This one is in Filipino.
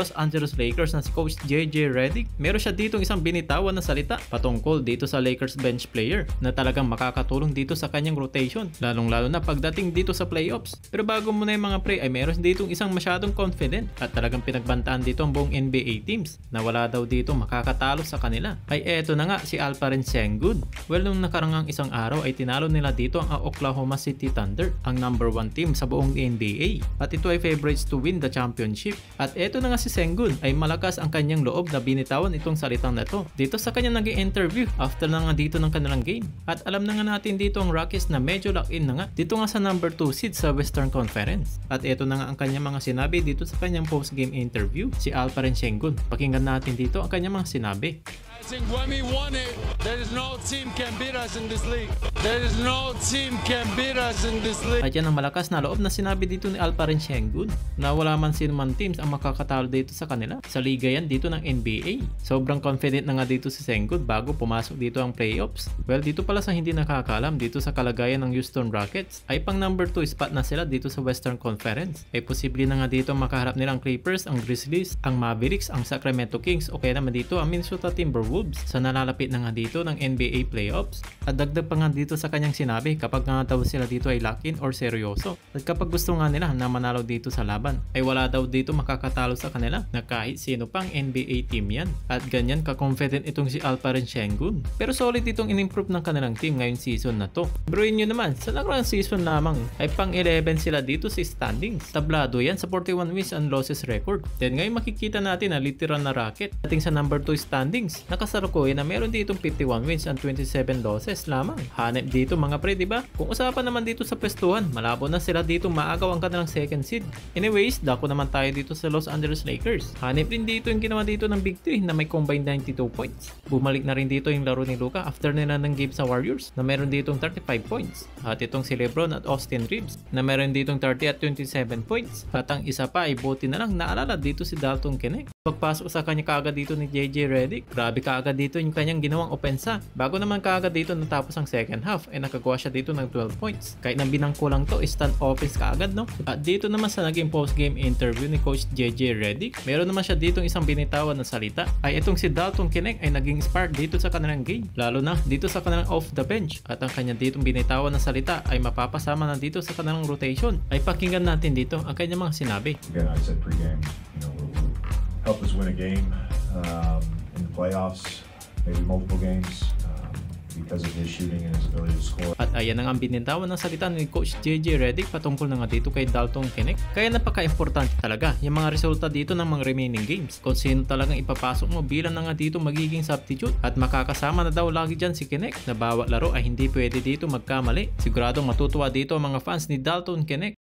Los Angeles Lakers na si Coach JJ Redick, meron siya ditong isang binitawan na salita patungkol dito sa Lakers bench player na talagang makakatulong dito sa kanyang rotation, lalong-lalo na pagdating dito sa playoffs. Pero bago muna yung mga pre ay meron ditong isang masyadong confident at talagang pinagbantaan dito ang buong NBA teams na wala daw dito makakatalo sa kanila. Ay eto na nga si Alperen Sengun. Well, nung nakarangang isang araw ay tinalo nila dito ang Oklahoma City Thunder, ang number 1 team sa buong NBA. At ito ay favorites to win the championship. At eto na nga si Sengun ay malakas ang kanyang loob na binitawan itong salitang na to dito sa kanyang naging interview after na nga dito ng kanilang game. At alam na nga natin dito ang Rockets na medyo lock-in na nga dito nga sa number 2 seed sa Western Conference. At eto na nga ang kanyang mga sinabi dito sa kanyang post-game interview, si Alperen Sengun. Pakinggan natin dito ang kanyang mga sinabi. When we won it, there is no team can beat us in this league. There is no team can beat us in this league. At yan ang malakas na loob na sinabi dito ni Alperen Sengun na wala man sino man teams ang makakatalo dito sa kanila. Sa liga yan dito ng NBA. Sobrang confident na nga dito si Sengun bago pumasok dito ang playoffs. Well, dito pala sa hindi nakakaalam, dito sa kalagayan ng Houston Rockets ay pang number 2 spot na sila dito sa Western Conference. Ay posible na nga dito makaharap nila ang Clippers, ang Grizzlies, ang Mavericks, ang Sacramento Kings o kaya naman dito ang Minnesota Timberwolves sa nalalapit na nga dito ng NBA playoffs. At dagdag pa nga dito sa kanyang sinabi, kapag nga daw sila dito ay lock-in or seryoso at kapag gusto nga nila na manalo dito sa laban ay wala daw dito makakatalo sa kanila na kahit sino pang NBA team yan. At ganyan ka-confident itong si Alperen Sengun. Pero solid itong in-improve ng kanilang team ngayong season na to. Bruin nyo naman, sa nakarang season lamang ay pang 11 sila dito sa standings. Tablado yan sa 41 wins and losses record. Then ngayon makikita natin na literal na Rocket dating sa number 2 standings. Nakasalukuyan na meron ditong 51 wins and 27 losses lamang. Hanep dito mga pre, diba? Kung usapan naman dito sa pwestuhan, malabo na sila dito maagaw ang kanilang second seed. Anyways, dako naman tayo dito sa Los Angeles Lakers. Hanep din dito yung ginawa dito ng Big 3 na may combined 92 points. Bumalik na rin dito yung laro ni Luka after nila ng game sa Warriors na meron ditong 35 points. At itong si LeBron at Austin Reeves na meron ditong 30 at 27 points. At ang isa pa ay buti na lang naalala dito si Dalton Knecht. Pagpasok sa kanya kaagad dito ni JJ Redick, grabe kaagad dito yung kanyang ginawang opensa. Bago naman kaagad dito natapos ang second half ay nakagawa siya dito ng 12 points. Kahit nang binangko lang to, stand offense kaagad, no? At dito naman sa naging post-game interview ni Coach JJ Redick, meron naman siya ditong isang binitawan na salita. Ay itong si Dalton Knecht ay naging spark dito sa kanilang game, lalo na dito sa kanilang off the bench. At ang kanya ditong binitawan na salita ay mapapasama na dito sa kanilang rotation. Ay pakinggan natin dito ang kanyang mga sinabi. Again, I said pre-game, help us win a game in the playoffs, maybe multiple games because of his shooting and his ability to score. At ayan ang binitawan ng salita ni Coach JJ Redick patungkol na nga dito kay Dalton Knecht. Kaya napaka-importante talaga yung mga resulta dito ng mga remaining games. Kung sino talagang ipapasok mo bilang na nga dito magiging substitute. At makakasama na daw lagi dyan si Knecht na bawat laro ay hindi pwede dito magkamali. Siguradong matutuwa dito ang mga fans ni Dalton Knecht.